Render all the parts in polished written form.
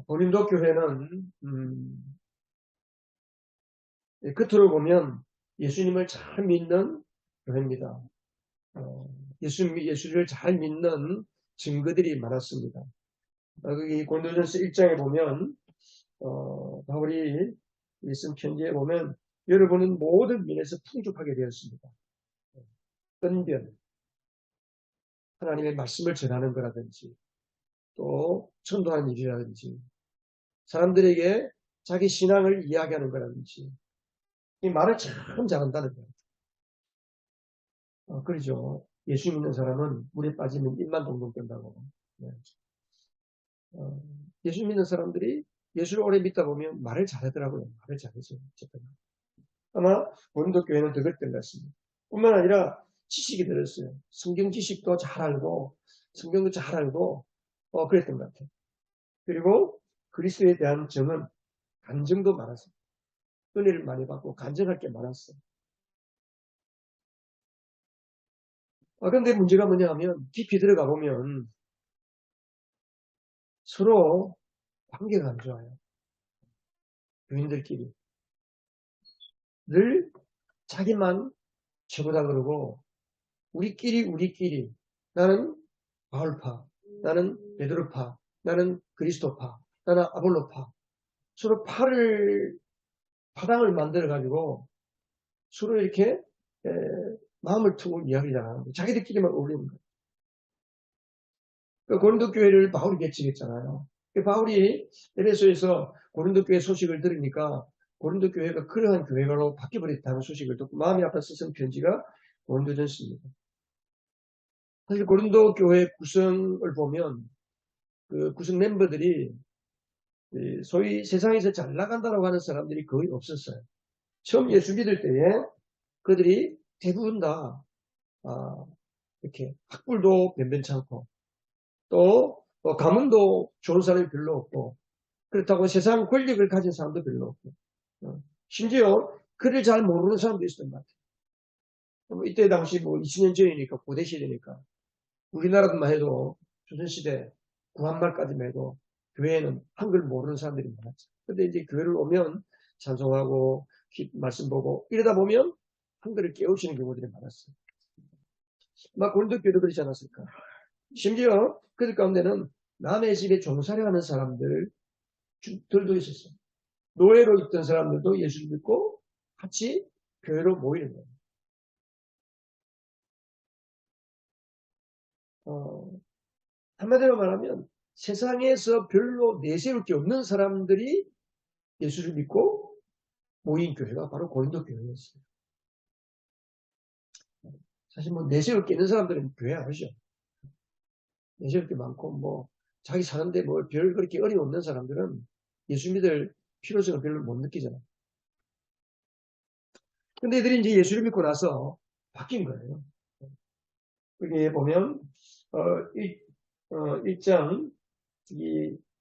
고린도 교회는 겉으로 보면 예수님을 잘 믿는 교회입니다. 예수를 잘 믿는 증거들이 많았습니다. 여기 고린도전서 1장에 보면 바울이 쓴 편지에 보면 여러분은 모든 면에서 풍족하게 되었습니다. 은변, 하나님의 말씀을 전하는 거라든지 또 전도하는 일이라든지 사람들에게 자기 신앙을 이야기하는 거라든지 이 말을 참 잘한다는 거예요. 그러죠. 예수 믿는 사람은 물에 빠지면 입만 동동 뜬다고. 네. 예수 믿는 사람들이 예수를 오래 믿다 보면 말을 잘하더라고요. 말을 잘해서. 아마 고린도 교회는 더 그랬던 것 같습니다. 뿐만 아니라 지식이 들었어요. 성경 지식도 잘 알고 성경도 잘 알고 그랬던 것 같아요. 그리고 그리스도에 대한 정은 간증도 많았어요. 은혜를 많이 받고 간증할 게 많았어요. 그런데 문제가 뭐냐 하면 깊이 들어가 보면 서로 관계가 안 좋아요. 교인들끼리. 늘 자기만 최고다 그러고 우리끼리 나는 바울파, 나는 베드로파, 나는 그리스도파, 나는 아볼로파 서로 파당을 만들어 가지고 서로 이렇게 마음을 두고 이야기를 하는데 자기들끼리만 어울리는 거예요. 고린도 교회를 바울이 개척했잖아요. 바울이 에베소에서 고린도 교회 소식을 들으니까 고린도 교회가 그러한 교회로 바뀌어버렸다는 소식을 듣고 마음이 아파서 쓴 편지가 고린도전서입니다. 사실 고린도 교회 구성을 보면 그 구성 멤버들이 소위 세상에서 잘 나간다고 하는 사람들이 거의 없었어요. 처음 예수 믿을 때에 그들이 대부분 다 이렇게 학벌도 변변찮고 또 가문도 좋은 사람이 별로 없고 그렇다고 세상 권력을 가진 사람도 별로 없고 심지어 그를 잘 모르는 사람도 있었던 것 같아요. 이때 당시 20년 전이니까 고대 시대니까 우리나라만 해도 조선시대 구한말까지만 해도 교회에는 한글 모르는 사람들이 많았죠. 근데 이제 교회를 오면 찬송하고 말씀 보고 이러다 보면 한글을 깨우치는 경우들이 많았어요. 막 고린도 교회도 그렇지 않았을까. 심지어 그들 가운데는 남의 집에 종살이 하는 사람들도 있었어요. 노예로 있던 사람들도 예수를 믿고 같이 교회로 모이는 거예요. 한마디로 말하면 세상에서 별로 내세울 게 없는 사람들이 예수를 믿고 모인 교회가 바로 고린도 교회였어요. 사실 내세울 게 있는 사람들은 교회 안 오죠. 내세울 게 많고 자기 사는데 별 그렇게 어려움 없는 사람들은 예수 믿을 필요성을 별로 못 느끼잖아요. 근데 애들이 이제 예수를 믿고 나서 바뀐 거예요. 여기 보면 1장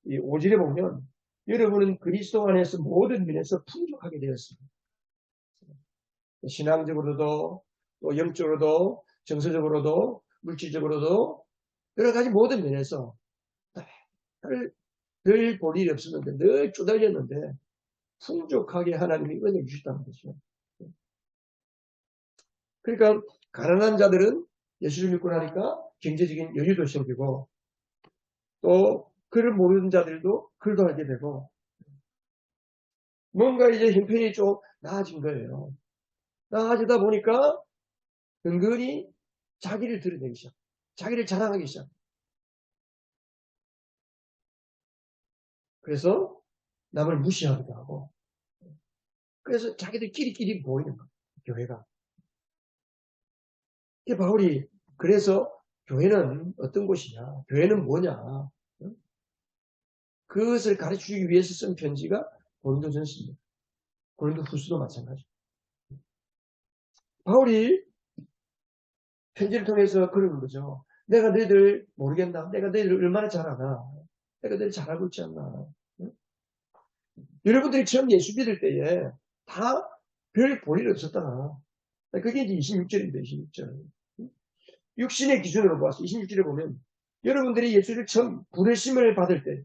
5절에 보면 여러분은 그리스도 안에서 모든 면에서 풍족하게 되었습니다. 신앙적으로도 또 영적으로도 정서적으로도 물질적으로도 여러 가지 모든 면에서 늘 볼 일이 없었는데 늘 쪼달렸는데 풍족하게 하나님이 은혜 주셨다는 거죠. 그러니까 가난한 자들은 예수를 믿고 나니까 경제적인 여유도 생기고 또 그를 모르는 자들도 글도 하게 되고 뭔가 이제 형편이 좀 나아진 거예요. 나아지다 보니까 은근히 자기를 드러내기 시작, 자기를 자랑하기 시작. 그래서 남을 무시하기도 하고, 그래서 자기들끼리 보이는 거예요. 교회가. 바울이 그래서 교회는 어떤 곳이냐, 교회는 뭐냐, 그것을 가르치기 위해서 쓴 편지가 고린도전서입니다. 고린도후서도 마찬가지. 바울이 편지를 통해서 그러는 거죠. 내가 너희들 모르겠나? 내가 너희들 얼마나 잘 아나? 내가 너희들 잘 알고 있지 않나? 응? 여러분들이 처음 예수 믿을 때에 다 별 볼 일 없었다. 그게 이제 26절입니다. 26절. 육신의 기준으로 보아서 26절에 보면 여러분들이 예수를 처음 부르심을 받을 때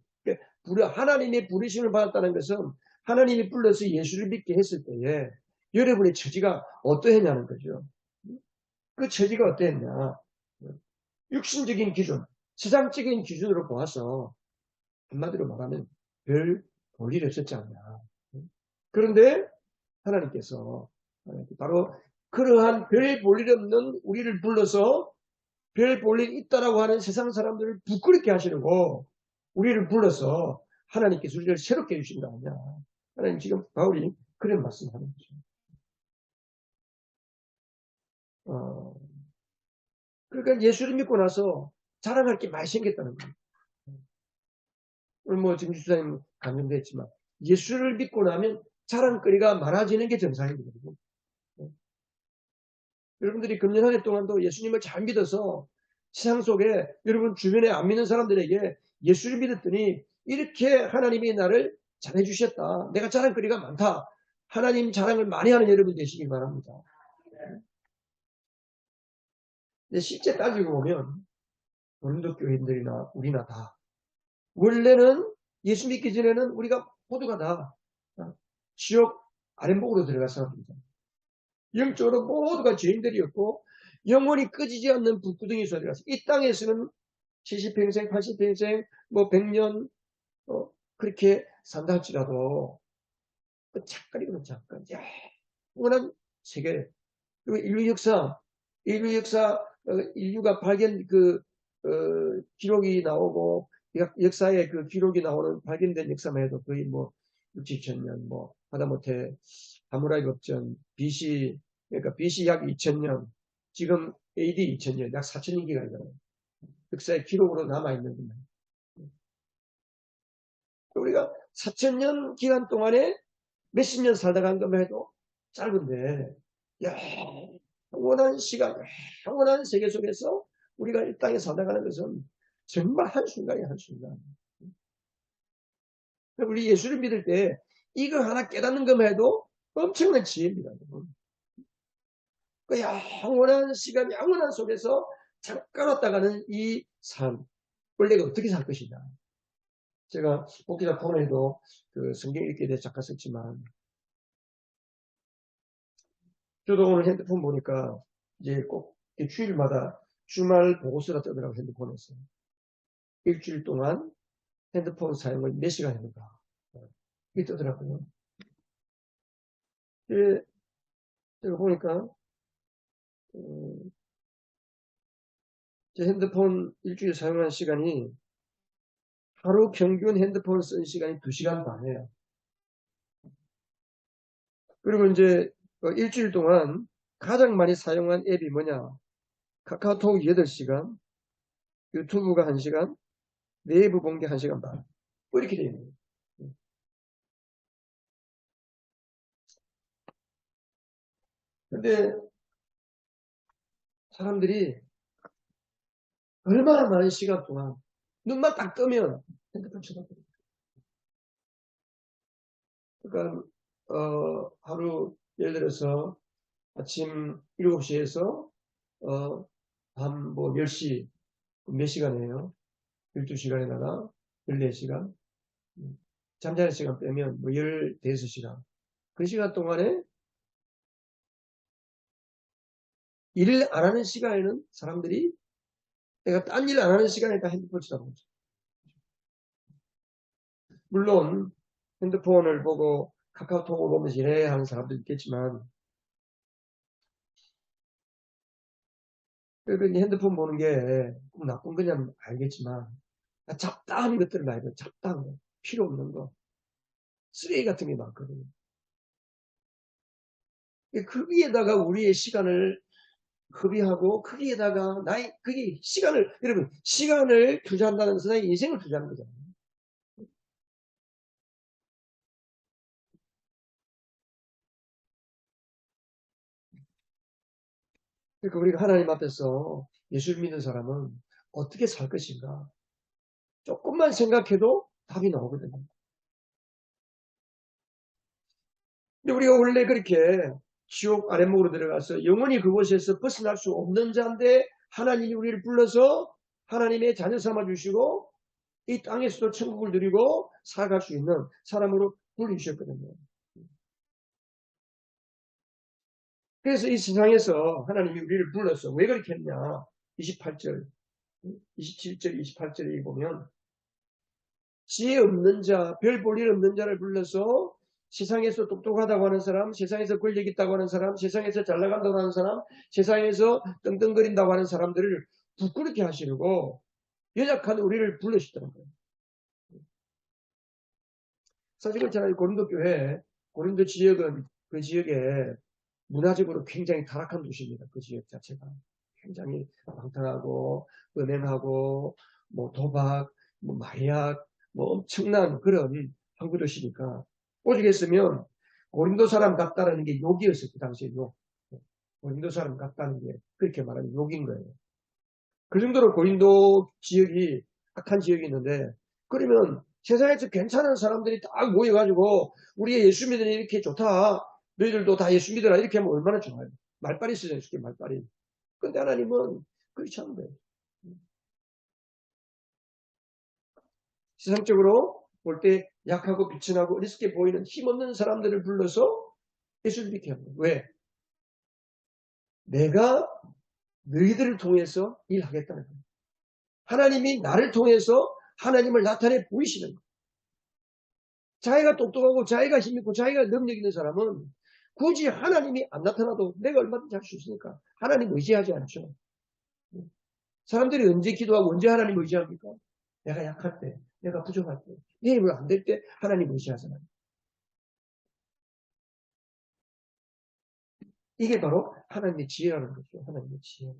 하나님의 부르심을 받았다는 것은 하나님이 불러서 예수를 믿게 했을 때에 여러분의 처지가 어떠했냐는 거죠. 그 처지가 어떠했냐. 육신적인 기준, 세상적인 기준으로 보아서 한마디로 말하면 별 볼 일 없었지 않냐. 그런데 하나님께서 바로 그러한 별 볼 일 없는 우리를 불러서 별 볼 일 있다라고 하는 세상 사람들을 부끄럽게 하시려고 우리를 불러서 하나님께서 우리를 새롭게 해주신다 하냐. 하나님 지금 바울이 그런 말씀하는 거죠. 그러니까 예수를 믿고 나서 자랑할 게 많이 생겼다는 거예요. 오늘 뭐 지금 주사님 강연도 했지만 예수를 믿고 나면 자랑거리가 많아지는 게 정상입니다. 여러분들이 금년 한 해 동안도 예수님을 잘 믿어서 세상 속에 여러분 주변에 안 믿는 사람들에게 예수를 믿었더니 이렇게 하나님이 나를 잘해주셨다. 내가 자랑거리가 많다. 하나님 자랑을 많이 하는 여러분 되시길 바랍니다. 근데 실제 따지고 보면 고린도 교인들이나 우리나 다 원래는 예수 믿기 전에는 우리가 모두가 다 지옥 아랫목으로 들어갈 사람입니다. 영적으로 모두가 죄인들이었고 영원히 꺼지지 않는 불구덩이 속에 들어가서 이 땅에서는 70평생, 80평생, 뭐 100년 그렇게 산다 할지라도 잠깐이거든 잠깐. 영원한 세계. 그리고 인류가 발견 기록이 나오고 역사에 그 기록이 나오는 발견된 역사만 해도 거의 뭐 6, 7천년 뭐 하다못해 하무라비 법전 BC 그러니까 BC 약 2000년 지금 AD 2000년 약 4000년 기간이잖아요. 역사의 기록으로 남아있는 겁니다. 우리가 4000년 기간 동안에 몇십 년 살다 간 것만 해도 짧은데 영원한 시간, 영원한 세계 속에서 우리가 이 땅에 살아가는 것은 정말 한순간이에요, 한순간. 우리 예수를 믿을 때 이거 하나 깨닫는 것만 해도 엄청난 지혜입니다. 그 영원한 시간, 영원한 속에서 잠깐 왔다가는 이 삶, 원래가 어떻게 살 것이냐. 제가 목기자 코너에도 그 성경 읽기에 대해 잠깐 썼지만 저도 오늘 핸드폰 보니까 이제 꼭 주일마다 주말 보고서가 뜨더라고요. 핸드폰에서. 일주일 동안 핸드폰 사용을 몇 시간 했는가. 이게 뜨더라고요. 제가 보니까 제 핸드폰 일주일 사용한 시간이 하루 평균 핸드폰 쓴 시간이 2시간 반이에요. 그리고 이제 일주일 동안 가장 많이 사용한 앱이 뭐냐. 카카오톡 8시간, 유튜브가 1시간, 네이버 공개 1시간 반. 뭐 이렇게 되어 있는 거예요. 근데 사람들이 얼마나 많은 시간 동안 눈만 딱 뜨면 핸드폰 쳐다보고 그러니까 하루 예를 들어서 아침 7시에서 밤 뭐 10시 몇 시간이에요? 12시간에다가 14시간 잠자는 시간 빼면 뭐 15시간 그 시간 동안에 일을 안 하는 시간에는 사람들이 내가 딴 일 안 하는 시간에 다 핸드폰 쳐다보죠. 물론 핸드폰을 보고 카카오톡을 보면서 일해야 하는 사람도 있겠지만 그러니까 핸드폰 보는 게 꼭 나쁜 거냐면 알겠지만 잡다한 것들을 많이 봐요. 잡다한 거. 필요 없는 거. 쓰레기 같은 게 많거든요. 거기에다가 우리의 시간을 허비하고 거기에다가 그게 시간을 여러분 시간을 투자한다는 것은 나의 인생을 투자하는 거잖아요. 그러니까 우리가 하나님 앞에서 예수를 믿는 사람은 어떻게 살 것인가 조금만 생각해도 답이 나오거든요. 근데 우리가 원래 그렇게 지옥 아랫목으로 들어가서 영원히 그곳에서 벗어날 수 없는 자인데 하나님이 우리를 불러서 하나님의 자녀 삼아 주시고 이 땅에서도 천국을 누리고 살아갈 수 있는 사람으로 불리셨거든요. 그래서 이 세상에서 하나님이 우리를 불러서 왜 그렇게 했냐? 28절, 27절, 28절에 보면 지혜 없는 자, 별 볼 일 없는 자를 불러서 세상에서 똑똑하다고 하는 사람, 세상에서 권력 있다고 하는 사람, 세상에서 잘 나간다고 하는 사람, 세상에서 떵떵거린다고 하는 사람들을 부끄럽게 하시려고 연약한 우리를 불러시더라는 거예요. 사실 그렇잖아요. 고린도 교회, 고린도 지역은 그 지역에 문화적으로 굉장히 타락한 도시입니다. 그 지역 자체가. 굉장히 방탕하고, 은행하고, 뭐 도박, 뭐 마약, 뭐 엄청난 그런 항구 도시니까. 오죽했으면 고린도 사람 같다는 게 욕이었어요. 그 당시에 욕. 고린도 사람 같다는 게 그렇게 말하면 욕인 거예요. 그 정도로 고린도 지역이 악한 지역이 있는데, 그러면 세상에서 괜찮은 사람들이 딱 모여가지고 우리가 예수 믿으니 이렇게 좋다. 너희들도 다 예수 믿어라. 이렇게 하면 얼마나 좋아요. 말빨이 쓰잖아요. 쉽게 말빨이. 근데 하나님은 그렇지 않은 거예요. 세상적으로 볼 때 약하고 비천하고 어리석게 보이는 힘없는 사람들을 불러서 예수를 믿게 합니다. 왜? 내가 너희들을 통해서 일하겠다는 거예요. 하나님이 나를 통해서 하나님을 나타내 보이시는 거예요. 자기가 똑똑하고 자기가 힘있고 자기가 능력 있는 사람은 굳이 하나님이 안 나타나도 내가 얼마든지 할 수 있으니까 하나님 의지하지 않죠. 사람들이 언제 기도하고 언제 하나님 의지합니까? 내가 약할 때, 내가 부족할 때, 내 힘을 안 될 때 하나님 의지하잖아요. 이게 바로 하나님의 지혜라는 거죠. 하나님의 지혜.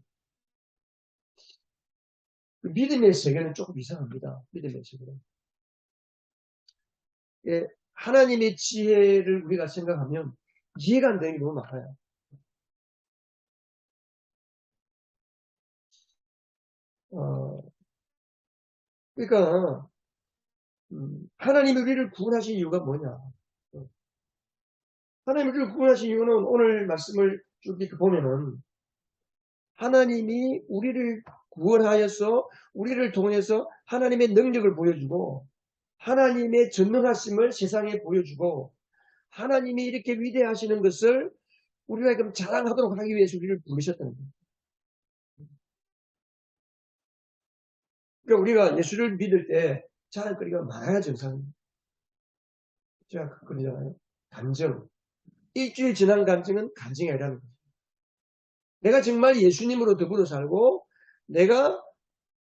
믿음의 세계는 조금 이상합니다. 믿음의 세계는. 예, 하나님의 지혜를 우리가 생각하면 이해가 안 되는 게 너무 많아요. 그러니까 하나님이 우리를 구원하신 이유가 뭐냐? 하나님이 우리를 구원하신 이유는 오늘 말씀을 쭉 이렇게 보면은 하나님이 우리를 구원하여서 우리를 통해서 하나님의 능력을 보여주고 하나님의 전능하심을 세상에 보여주고 하나님이 이렇게 위대하시는 것을 우리가 그럼 자랑하도록 하기 위해서 우리를 부르셨다는 거예요. 그러니까 우리가 예수를 믿을 때 자랑거리가 많아야 정상입니다. 제가 그러잖아요. 간증. 일주일 지난 간증은 간증이 아니라는 거죠. 내가 정말 예수님으로 더불어 살고 내가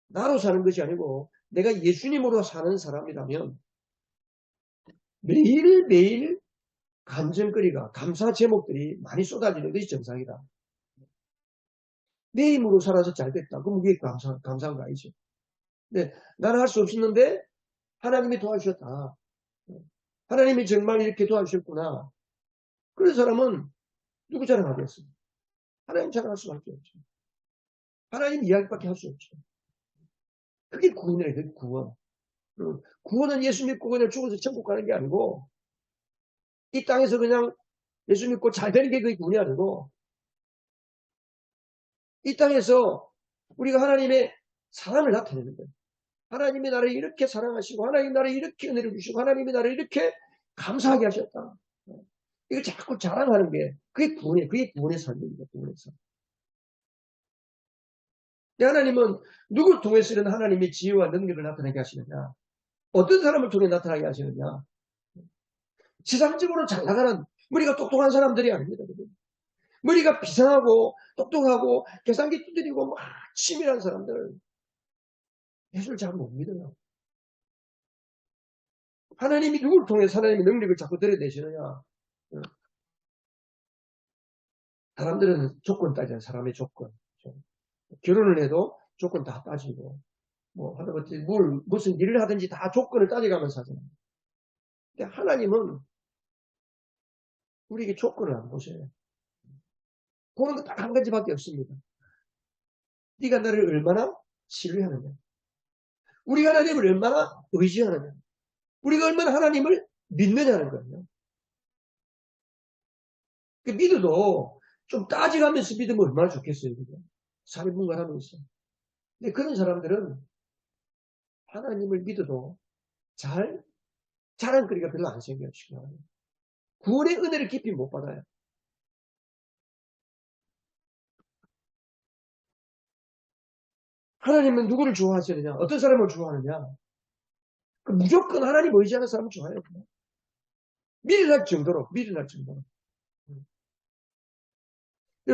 나로 사는 것이 아니고 내가 예수님으로 사는 사람이라면 매일매일 간증거리가 감사 제목들이 많이 쏟아지는 것이 정상이다. 내 힘으로 살아서 잘 됐다. 그럼 그게 감사한 거 아니죠. 근데 나는 할 수 없었는데 하나님이 도와주셨다. 하나님이 정말 이렇게 도와주셨구나. 그런 사람은 누구 자랑하겠어요? 하나님 자랑할 수밖에 없죠. 하나님 이야기밖에 할 수 없죠. 그게 구원이에요. 그게 구원. 구원은 예수 믿고 그냥 죽어서 천국 가는 게 아니고 이 땅에서 그냥 예수 믿고 잘 되는 게 그게 구원이 아니고 이 땅에서 우리가 하나님의 사랑을 나타내는 거예요. 하나님이 나를 이렇게 사랑하시고 하나님이 나를 이렇게 은혜를 주시고 하나님이 나를 이렇게 감사하게 하셨다. 이거 자꾸 자랑하는 게 그게 구원이에요. 그게 구원의 삶입니다. 구원의 삶. 하나님은 누구를 통해서 이런 하나님의 지혜와 능력을 나타나게 하시느냐? 어떤 사람을 통해 나타나게 하시느냐? 세상적으로 잘 나가는 머리가 똑똑한 사람들이 아닙니다. 머리가 비상하고 똑똑하고 계산기 두드리고 막 치밀한 사람들 예수를 잘 못 믿어요. 하나님이 누구를 통해서 하나님의 능력을 자꾸 드러내시느냐? 사람들은 조건 따져요. 사람의 조건. 결혼을 해도 조건 다 따지고 뭐 하다못해 무슨 일을 하든지 다 조건을 따져가면서 하잖아요. 근데 하나님은 우리에게 조건을 안 보셔요. 보는 거 딱 한 가지밖에 없습니다. 네가 나를 얼마나 신뢰하느냐. 우리가 하나님을 얼마나 의지하느냐. 우리가 얼마나 하나님을 믿느냐는 거예요. 그 믿어도 좀 따져가면서 믿으면 얼마나 좋겠어요. 그죠? 사리분간하면서. 근데 그런 사람들은 하나님을 믿어도 자랑거리가 별로 안 생겨요. 구원의 은혜를 깊이 못 받아요. 하나님은 누구를 좋아하시느냐? 어떤 사람을 좋아하느냐? 무조건 하나님 의지하는 사람을 좋아해요. 미련할 정도로.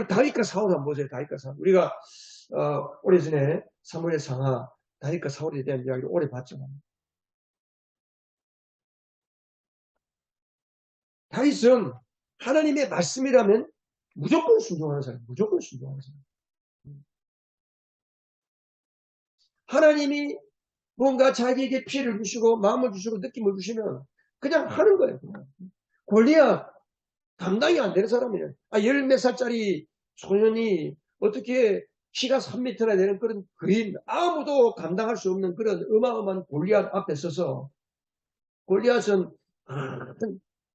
다윗과 사울 한번 보세요. 다윗과 사울. 우리가 오래전에 사무엘 상하 다윗과 사울에 대한 이야기를 오래 봤잖아요. 다윗은 하나님의 말씀이라면 무조건 순종하는 사람. 하나님이 뭔가 자기에게 피해를 주시고 마음을 주시고 느낌을 주시면 그냥 하는 거예요. 골리앗 감당이 안 되는 사람이에요. 열 몇 살짜리 소년이 어떻게 키가 3m나 되는 그런 그림, 아무도 감당할 수 없는 그런 어마어마한 골리앗 앞에 서서 골리앗은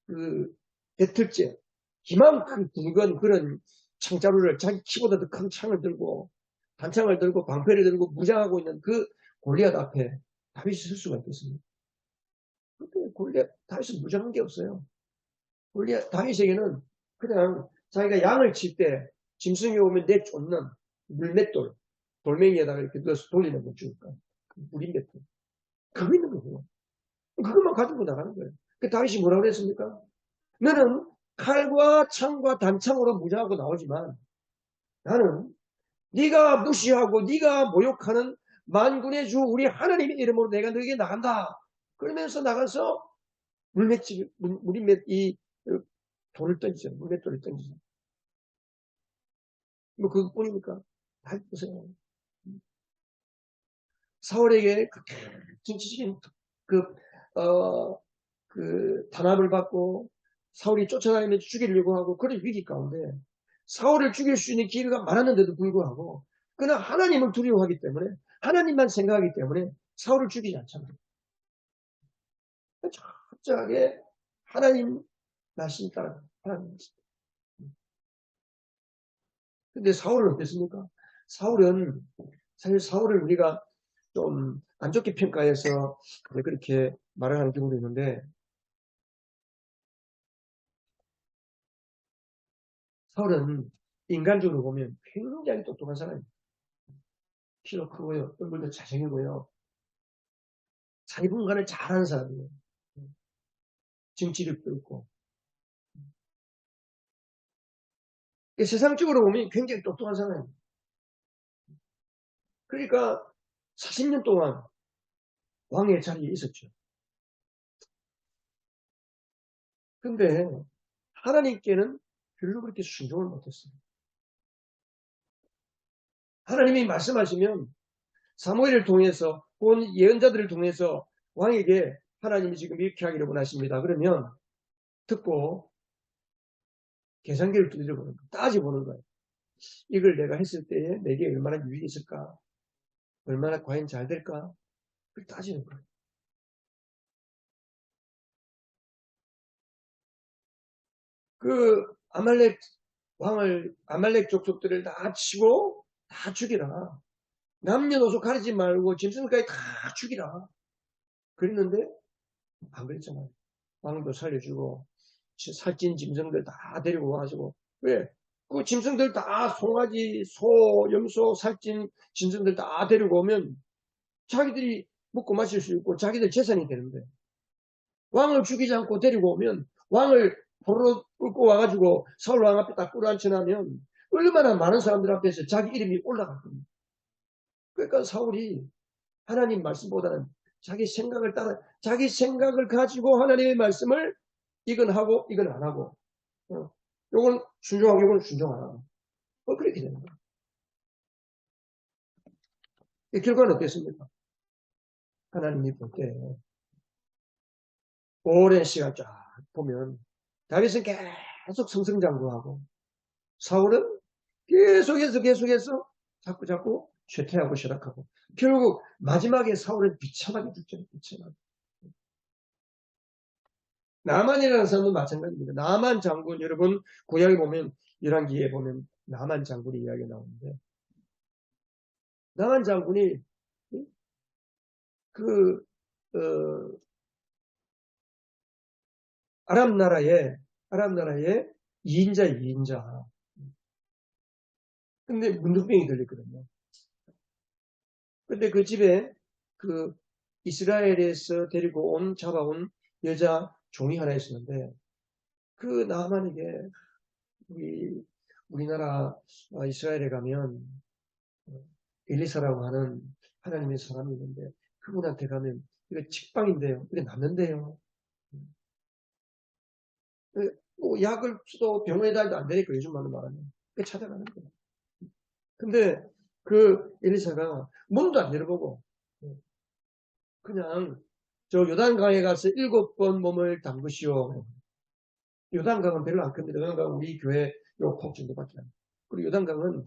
그 배틀째 기만큼 굵은 그런 창자루를 자기 키보다 더 큰 창을 들고 단창을 들고 방패를 들고 무장하고 있는 그 골리앗 앞에 다윗이 설 수가 있겠습니까? 골리앗 다윗은 무장한 게 없어요. 다윗에게는 그냥 자기가 양을 칠 때 짐승이 오면 내쫓는 물맷돌, 돌멩이에다가 이렇게 넣어서 돌리는 거 주니까 물인맷돌. 그거 있는 거고요. 그것만 가지고 나가는 거예요. 그 다윗이 뭐라고 그랬습니까? 너는 칼과 창과 단창으로 무장하고 나오지만 나는 네가 무시하고 네가 모욕하는 만군의 주 우리 하나님의 이름으로 내가 너에게 나간다. 그러면서 나가서 물맷이 돌을 던지죠. 물맷돌을 던지죠. 뭐 그것뿐입니까? 다 보세요. 사울에게 정치적인 탄압을 받고 사울이 쫓아다니면서 죽이려고 하고 그런 위기 가운데 사울을 죽일 수 있는 기회가 많았는데도 불구하고 그는 하나님을 두려워하기 때문에 하나님만 생각하기 때문에 사울을 죽이지 않잖아요. 철저하게 하나님 말씀 따라 하나님 말씀. 근데 사울은 어땠습니까? 사실 사울을 우리가 좀 안 좋게 평가해서 그렇게 말을 하는 경우도 있는데 사울은 인간적으로 보면 굉장히 똑똑한 사람입니다. 키도 크고요. 얼굴도 잘생기고요. 자기 분간을 잘하는 사람이에요. 정치력도 있고. 세상적으로 보면 굉장히 똑똑한 사람입니다. 그러니까 40년 동안 왕의 자리에 있었죠. 근데 하나님께는 별로 그렇게 순종을 못했어요. 하나님이 말씀하시면 사무엘을 통해서 혹은 예언자들을 통해서 왕에게 하나님이 지금 이렇게 하기를 원하십니다. 그러면 듣고 계산기를 두드려보는 거예요. 따져보는 거예요. 이걸 내가 했을 때에 내게 얼마나 유익이 있을까? 얼마나 과연 잘 될까? 그걸 따지는 거예요. 그 아말렉 족속들을 다 치고 다 죽이라. 남녀노소 가리지 말고 짐승까지 다 죽이라. 그랬는데 안 그랬잖아요. 왕도 살려주고 살찐 짐승들 다 데리고 와가지고 왜? 그 짐승들 다 송아지, 소, 염소, 살찐 짐승들 다 데리고 오면 자기들이 먹고 마실 수 있고 자기들 재산이 되는데 왕을 죽이지 않고 데리고 오면 왕을 포로 끌고 와가지고 사울 왕 앞에 딱 끌어앉혀놓으면 얼마나 많은 사람들 앞에서 자기 이름이 올라갈 겁니다. 그러니까 사울이 하나님 말씀보다는 자기 생각을 가지고 하나님의 말씀을 이건 하고 이건 안 하고 요건 순종하고 요건 순종 안 하고 그렇게 되는 거예요. 이 결과는 어땠습니까? 하나님이 볼 때 오랜 시간 쫙 보면 다윗은 계속 승승장구하고 사울은 계속해서 자꾸 쇠퇴하고 쇠락하고 결국 마지막에 사울은 비참하게 죽잖아요. 비참하게. 나만이라는 사람도 마찬가지입니다. 나만 장군 여러분 구약에 보면 열왕기에 보면 나만 장군의 이야기가 나오는데 나만 장군이 그, 어, 아랍 나라의 2인자. 근데 문둥병이 걸렸거든요. 근데 그 집에 그 이스라엘에서 잡아온 여자 종이 하나 있었는데, 그 나만에게 우리나라 이스라엘에 가면 엘리사라고 하는 하나님의 사람이 있는데, 그분한테 가면 이거 직방인데요. 이게 낫는데요. 뭐 약을 써도 병원에 다니도 안 되니까 요즘 말하면 찾아가는 거예요. 근데 그 엘리사가 문도 안 열어보고 그냥 저 요단강에 가서 7번 몸을 담그시오. 요단강은 별로 안 큽니다. 요단강은 우리 교회 요폭 정도밖에 안 돼요. 그리고 요단강은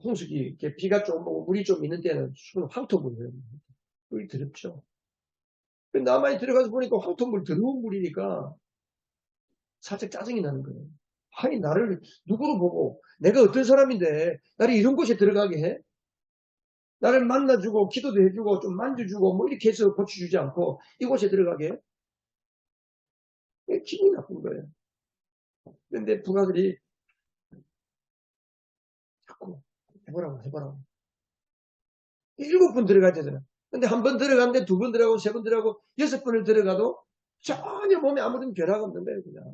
홍수기 이렇게 비가 좀 오고 물이 좀 있는 때는 수는 황토물이에요. 물이 더럽죠. 나만이 들어가서 보니까 황토물 더러운 물이니까 살짝 짜증이 나는 거예요. 아니 나를 누구로 보고 내가 어떤 사람인데 나를 이런 곳에 들어가게 해? 나를 만나주고 기도도 해주고 좀 만져주고 뭐 이렇게 해서 고쳐주지 않고 이곳에 들어가게 해? 기분이 나쁜 거예요. 근데 부하들이 자꾸 해보라고 7번 들어가야 되잖아. 근데 한 번 들어갔는데 2번 들어가고 3번 들어가고 6번을 들어가도 전혀 몸에 아무런 변화가 없는 거예요. 그냥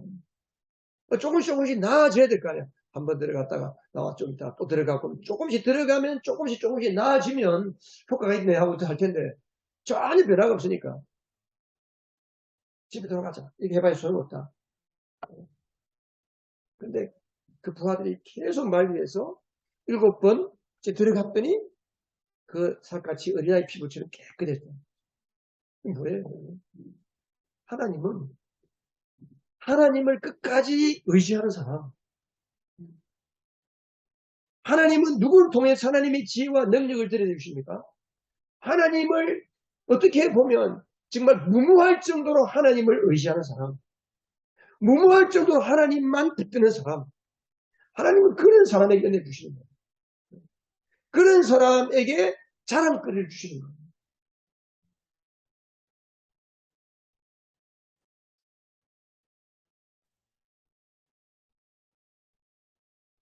조금씩 나아져야 될 거 아니야. 한 번 들어갔다가 나와 좀 있다 또 들어가고 조금씩 들어가면 조금씩 나아지면 효과가 있네 하고 할 텐데 전혀 변화가 없으니까 집에 돌아가자 이렇게 해봐야 소용없다. 근데 그 부하들이 계속 말리해서 7번 들어갔더니 그 살갗이 어린아이 피부처럼 깨끗했어요. 뭐예요? 하나님은 하나님을 끝까지 의지하는 사람. 하나님은 누구를 통해서 하나님의 지혜와 능력을 들려주십니까? 하나님을 어떻게 보면 정말 무모할 정도로 하나님을 의지하는 사람. 무모할 정도로 하나님만 붙드는 사람. 하나님은 그런 사람에게 은혜 주시는 거예요. 그런 사람에게 자랑거리를 주시는 거예요.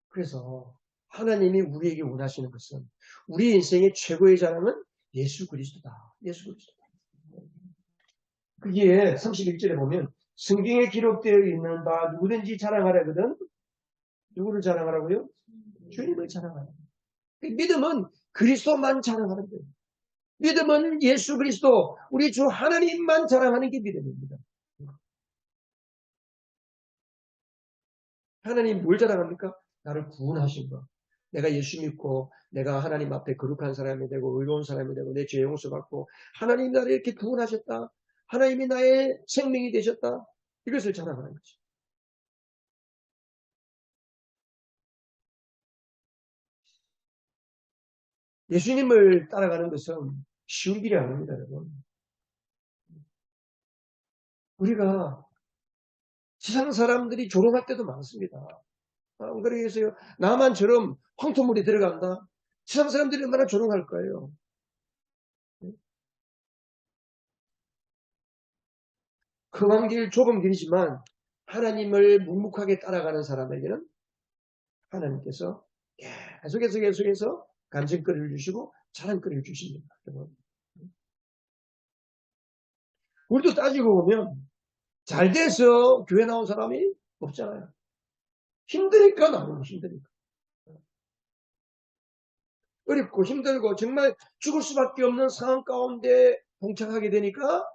그래서 하나님이 우리에게 원하시는 것은 우리 인생의 최고의 자랑은 예수 그리스도다. 예수 그리스도다. 그게 31절에 보면 성경에 기록되어 있는 바 누구든지 자랑하라거든. 누구를 자랑하라고요? 주님을 자랑하라. 믿음은 그리스도만 자랑하는 거예요. 믿음은 예수 그리스도, 우리 주 하나님만 자랑하는 게 믿음입니다. 하나님 뭘 자랑합니까? 나를 구원하신 것. 내가 예수 믿고 내가 하나님 앞에 거룩한 사람이 되고 의로운 사람이 되고 내 죄 용서받고 하나님 나를 이렇게 구원하셨다. 하나님이 나의 생명이 되셨다. 이것을 자랑하는 거죠. 예수님을 따라가는 것은 쉬운 길이 아닙니다, 여러분. 우리가 세상 사람들이 조롱할 때도 많습니다. 그러겠어요. 나만처럼 황토물이 들어간다. 세상 사람들이 얼마나 조롱할 거예요. 험한 길, 좁은 길이지만 하나님을 묵묵하게 따라가는 사람에게는 하나님께서 계속해서 간증거리를 주시고 자랑거리를 주십니다. 우리도 따지고 보면 잘 돼서 교회 나온 사람이 없잖아요. 힘드니까 나오는 힘드니까. 어렵고 힘들고 정말 죽을 수밖에 없는 상황 가운데 봉착하게 되니까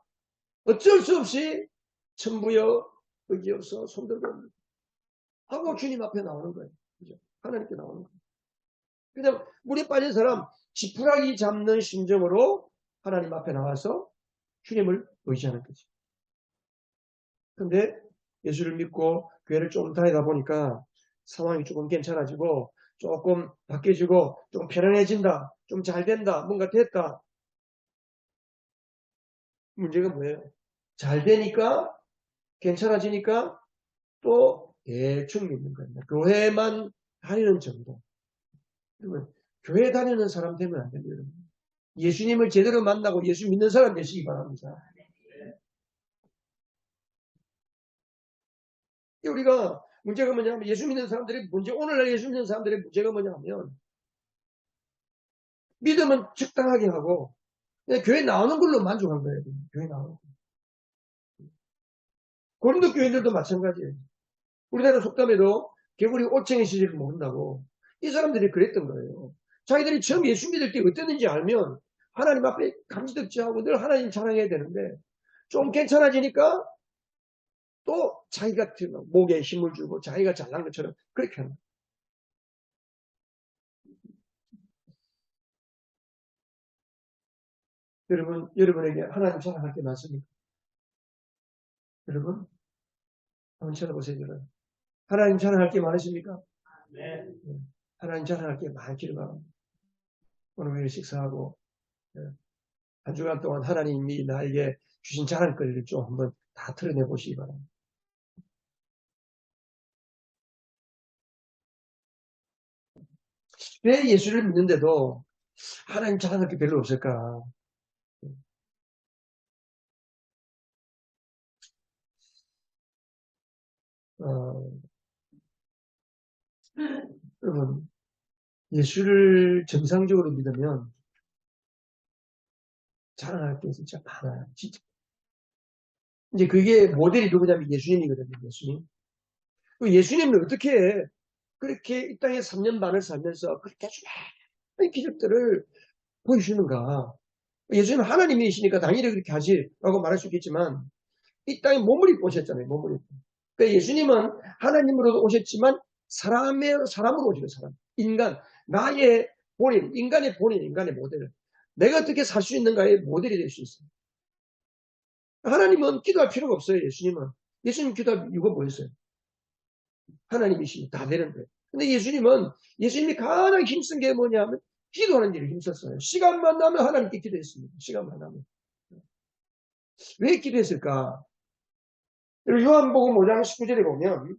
어쩔 수 없이 천부여 의지없어 손들고 하고 주님 앞에 나오는 거예요. 그죠? 하나님께 나오는 거예요. 그냥 물에 빠진 사람 지푸라기 잡는 심정으로 하나님 앞에 나와서 주님을 의지하는 거죠. 근데 예수를 믿고 교회를 좀 다니다 보니까 상황이 조금 괜찮아지고 조금 바뀌어지고 좀 편안해진다. 좀 잘 된다. 뭔가 됐다. 문제가 뭐예요? 잘 되니까 괜찮아지니까 또 대충 믿는 겁니다. 교회만 다니는 정도. 그러면 교회 다니는 사람 되면 안 됩니다. 예수님을 제대로 만나고 예수 믿는 사람 되시기 바랍니다. 우리가 문제가 뭐냐면 예수 믿는 사람들의 문제, 오늘날 예수 믿는 사람들의 문제가 뭐냐면 믿음은 적당하게 하고 그냥 교회 나오는 걸로 만족한 거예요. 교회 나오는 거. 고린도 교인들도 마찬가지예요. 우리나라 속담에도 개구리 옷쟁이 시절을 모른다고 이 사람들이 그랬던 거예요. 자기들이 처음 예수 믿을 때 어땠는지 알면 하나님 앞에 감지덕지하고 늘 하나님 자랑해야 되는데 좀 괜찮아지니까 또 자기가 목에 힘을 주고 자기가 잘난 것처럼 그렇게 하는 거예요. 여러분, 여러분에게 하나님 자랑할 게 많습니까? 여러분, 한번 찾아보세요. 여러분. 하나님 자랑할 게 많으십니까? 네. 하나님 자랑할 게 많기를 바랍니다. 오늘 매일 식사하고 한 주간 동안 하나님이 나에게 주신 자랑거리를 좀 한번 다 털어내 보시기 바랍니다. 왜 예수를 믿는데도 하나님 자랑할 게 별로 없을까? 어, 여러분, 예수를 정상적으로 믿으면 자랑할 게 진짜 많아요. 진짜. 이제 그게 모델이 누구냐면 예수님이거든요. 예수님. 예수님은 어떻게 그렇게 이 땅에 3년 반을 살면서 그렇게 수많은 기적들을 보여주는가? 예수님은 하나님이시니까 당연히 그렇게 하시라고 말할 수 있겠지만 이 땅에 몸을 입고 오셨잖아요. 몸을 입고. 그러니까 예수님은 하나님으로도 오셨지만 사람으로 오시는 사람. 인간, 나의 본인, 인간의 본인, 인간의 모델. 내가 어떻게 살 수 있는가의 모델이 될 수 있어요. 하나님은 기도할 필요가 없어요. 예수님은. 예수님 기도할 이유가 뭐였어요? 하나님이시니 다 되는데. 근데 예수님이 가장 힘쓴 게 뭐냐면 기도하는 일을 힘썼어요. 시간만 나면 하나님께 기도했습니다. 시간만 나면. 왜 기도했을까? 요한복음 5장 19절에 보면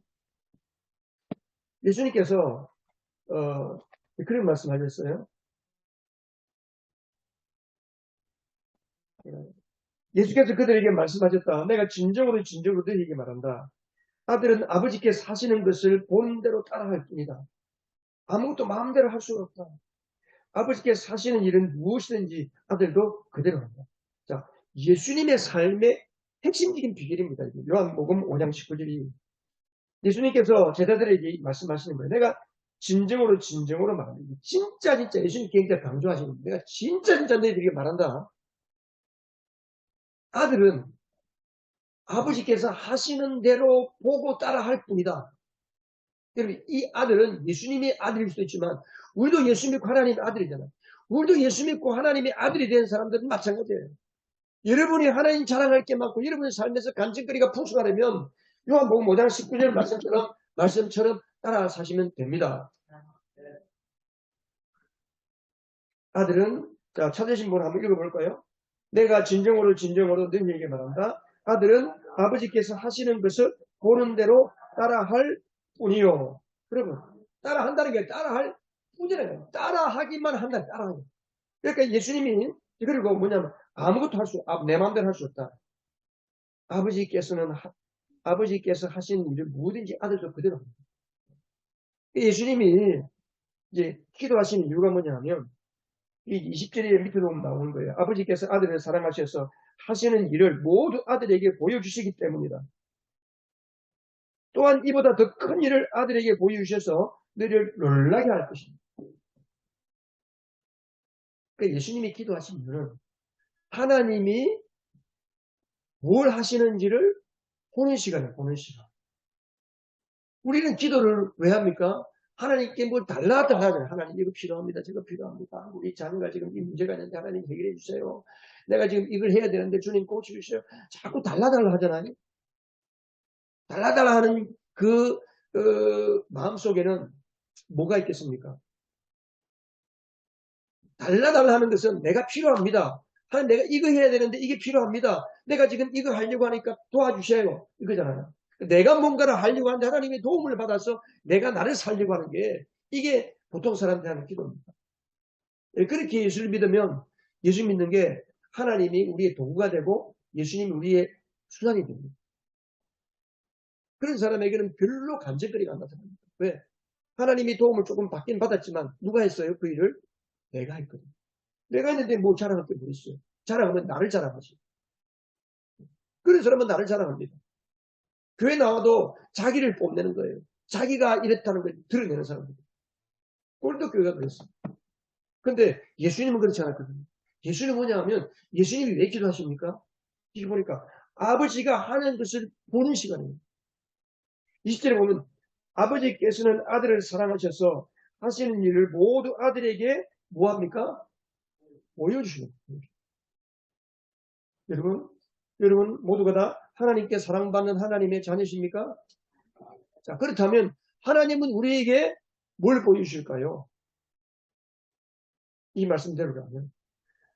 예수님께서 그런 말씀하셨어요. 예수께서 그들에게 말씀하셨다. 내가 진정으로 너희에게 말한다. 아들은 아버지께서 하시는 것을 보는 대로 따라할 뿐이다. 아무것도 마음대로 할 수가 없다. 아버지께서 하시는 일은 무엇이든지 아들도 그대로 한다. 자, 예수님의 삶의 핵심적인 비결입니다. 요한복음 5장 19절이 예수님께서 제자들에게 말씀하시는 거예요. 내가 진정으로 말합니다. 진짜 예수님 굉장히 강조하시는 거예요. 내가 진짜 너희들에게 말한다. 아들은 아버지께서 하시는 대로 보고 따라할 뿐이다. 여러분, 이 아들은 예수님의 아들일 수도 있지만 우리도 예수 믿고 하나님의 아들이잖아요. 우리도 예수 믿고 하나님의 아들이 된 사람들은 마찬가지예요. 여러분이 하나님 자랑할 게 많고 여러분의 삶에서 간증거리가 풍성하려면 요한복음 5장 19절 말씀처럼 따라 사시면 됩니다. 아들은 자 찾으신 분 한번 읽어볼까요? 내가 진정으로 너희에게 말한다. 아들은 아버지께서 하시는 것을 보는 대로 따라할 뿐이요. 여러분 따라한다는 게 따라할 뿐이라요. 따라하기만 한다. 따라하기. 그러니까 예수님이 그리고 뭐냐면 아무것도 내 마음대로 할 수 없다. 아버지께서 하신 일을 뭐든지 아들도 그대로 합니다. 예수님이 이제 기도하시는 이유가 뭐냐면 이 20절에 밑에 보면 나오는 거예요. 아버지께서 아들을 사랑하셔서 하시는 일을 모두 아들에게 보여주시기 때문이다. 또한 이보다 더 큰 일을 아들에게 보여주셔서 너희를 놀라게 할 것입니다. 그러니까 예수님이 기도하신 이유는 하나님이 뭘 하시는지를 보는 시간이에요. 보는 시간. 우리는 기도를 왜 합니까? 하나님께 뭘 달라하잖아요. 하나님 이거 필요합니다. 저거 필요합니다. 우리 자녀가 지금 이 문제가 있는데 하나님 해결해 주세요. 내가 지금 이걸 해야 되는데 주님 고쳐주세요. 자꾸 달라달라 하잖아요. 달라달라 하는 그 마음속에는 뭐가 있겠습니까? 달라달라 하는 것은 내가 필요합니다. 하나님 내가 이거 해야 되는데 이게 필요합니다. 내가 지금 이거 하려고 하니까 도와주세요. 이거잖아요. 내가 뭔가를 하려고 하는데 하나님의 도움을 받아서 내가 나를 살려고 하는 게 이게 보통 사람들이 하는 기도입니다. 그렇게 예수를 믿으면 예수 믿는 게 하나님이 우리의 도구가 되고 예수님이 우리의 수단이 됩니다. 그런 사람에게는 별로 간증거리가 안 나타납니다. 왜? 하나님이 도움을 조금 받긴 받았지만 누가 했어요? 그 일을? 내가 했거든. 내가 했는데 뭐 자랑할 게 뭐 있어요? 자랑하면 나를 자랑하지. 그런 사람은 나를 자랑합니다. 교회 나와도 자기를 뽐내는 거예요. 자기가 이랬다는 걸 드러내는 사람입니다. 오늘도 교회가 그랬어요. 근데 예수님은 그렇지 않았거든요. 예수님은 뭐냐 하면 예수님이 왜 기도하십니까? 이게 보니까 아버지가 하는 것을 보는 시간입니다. 20절에 보면 아버지께서는 아들을 사랑하셔서 하시는 일을 모두 아들에게 뭐합니까? 보여주시는 거예요. 여러분 모두가 다 하나님께 사랑받는 하나님의 자녀십니까? 자, 그렇다면 하나님은 우리에게 뭘 보여주실까요? 이 말씀대로라면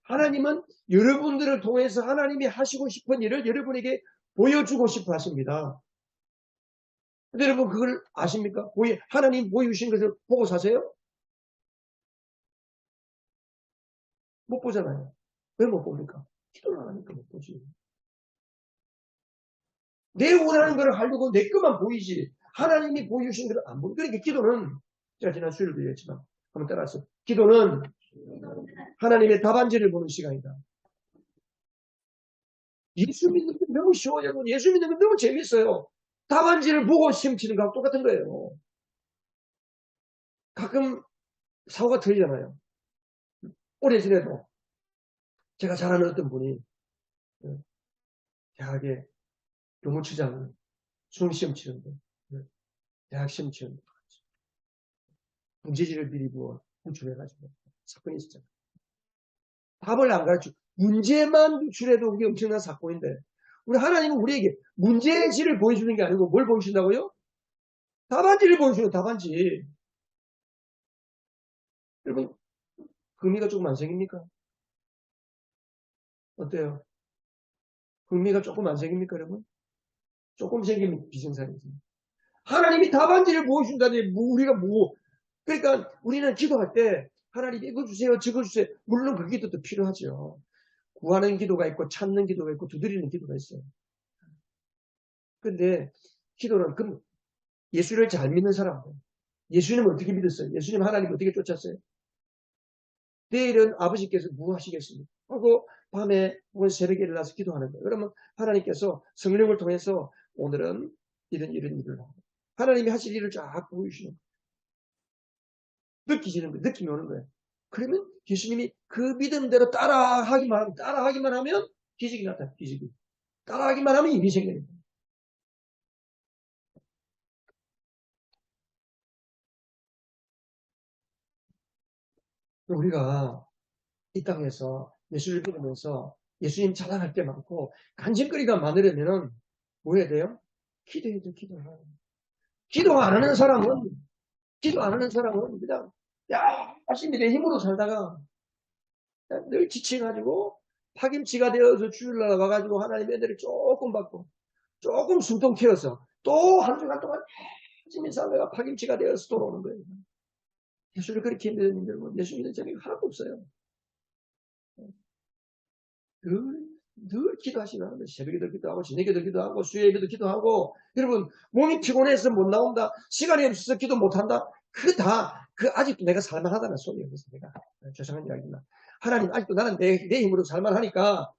하나님은 여러분들을 통해서 하나님이 하시고 싶은 일을 여러분에게 보여주고 싶어 하십니다. 근데 여러분 그걸 아십니까? 하나님 보여주신 것을 보고 사세요? 못 보잖아요. 왜 못 봅니까? 기도를 안 하니까 못 보지. 내 원하는 걸 하려고 내 것만 보이지 하나님이 보여주신 것을 안 보이고 그러니까 기도는 제가 지난 수요일도 얘기했지만 한번 따라서 기도는 하나님의 답안지를 보는 시간이다. 예수 믿는 게 너무 쉬워요. 예수 믿는 게 너무 재밌어요. 답안지를 보고 시험 치는 거하고 똑같은 거예요. 가끔 사고가 터지잖아요. 오래전에도 제가 잘 아는 어떤 분이 대학에 교무처장 수능시험 치는데 대학 시험 치는데 문제지를 미리 구출해가지고 사건이 있었잖아요. 답을 안 가르치고 문제만 구출해도 그게 엄청난 사건인데 우리 하나님은 우리에게 문제지를 보여주는 게 아니고 뭘 보여주신다고요? 답안지를 보여주는 답안지. 여러분 흥미가 조금 안 생깁니까? 어때요? 흥미가 조금 안 생깁니까 여러분? 조금 생기면 비정상이지. 하나님이 답안지를 보여준다니 우리가 그러니까 우리는 기도할 때 하나님 이거 주세요 저거 주세요. 물론 그 기도도 필요하죠. 구하는 기도가 있고 찾는 기도가 있고 두드리는 기도가 있어요. 근데 기도는 예수를 잘 믿는 사람 예수님은 어떻게 믿었어요? 예수님 하나님 어떻게 쫓았어요? 내일은 아버지께서 뭐 하시겠습니까? 하고 밤에 혹은 새벽에 일어나서 기도하는 거예요. 그러면 하나님께서 성령을 통해서 오늘은 이런 일을 하고 하나님이 하실 일을 쫙 보여주시는 거예요. 느끼시는 거예요. 느낌이 오는 거예요. 그러면 예수님이 그 믿음대로 따라하기만 하면 기적이 나타나요. 기적이. 따라하기만 하면 일이 생기는 거예요. 우리가 이 땅에서 예수를 믿으면서 예수님 자랑할 때 많고 간증거리가 많으려면 뭐 해야 돼요? 기도해야 돼요. 기도 안 하는 사람은 그냥 열심히 내 힘으로 살다가 늘 지쳐가지고 파김치가 되어서 주일날 와가지고 하나님 애들이 조금 받고 조금 숨통 튀어서 또 한 주간 동안 열심히 살다가 파김치가 되어서 돌아오는 거예요. 예수를 그렇게 믿는 여러분 예수 믿는 재미가 하나도 없어요. 늘 기도하시면 하는데 새벽에도 기도하고 저녁에도 기도하고 수요일에도 기도하고 여러분 몸이 피곤해서 못 나온다 시간이 없어서 기도 못한다 아직도 내가 살만하다는 소리예요. 그래서 내가 죄송한 이야기지만 하나님 아직도 나는 내 힘으로 살만하니까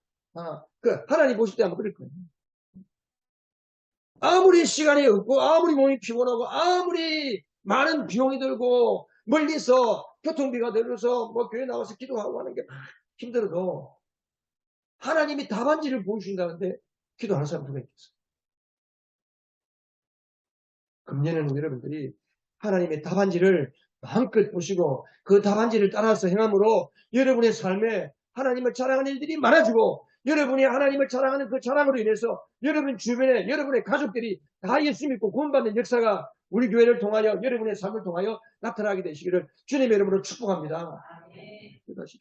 하나님 보실 때 한번 그럴 거예요. 아무리 시간이 없고 아무리 몸이 피곤하고 아무리 많은 비용이 들고 멀리서 교통비가 들어서 뭐 교회 나와서 기도하고 하는 게 힘들어도 하나님이 답안지를 보여주신다는데 기도하는 사람 누가 있겠어요? 금년에는 여러분들이 하나님의 답안지를 마음껏 보시고 그 답안지를 따라서 행함으로 여러분의 삶에 하나님을 자랑하는 일들이 많아지고 여러분이 하나님을 자랑하는 그 자랑으로 인해서 여러분 주변에 여러분의 가족들이 다 예수 믿고 구원받는 역사가 우리 교회를 통하여 여러분의 삶을 통하여 나타나게 되시기를 주님의 이름으로 축복합니다. 기도하십시오.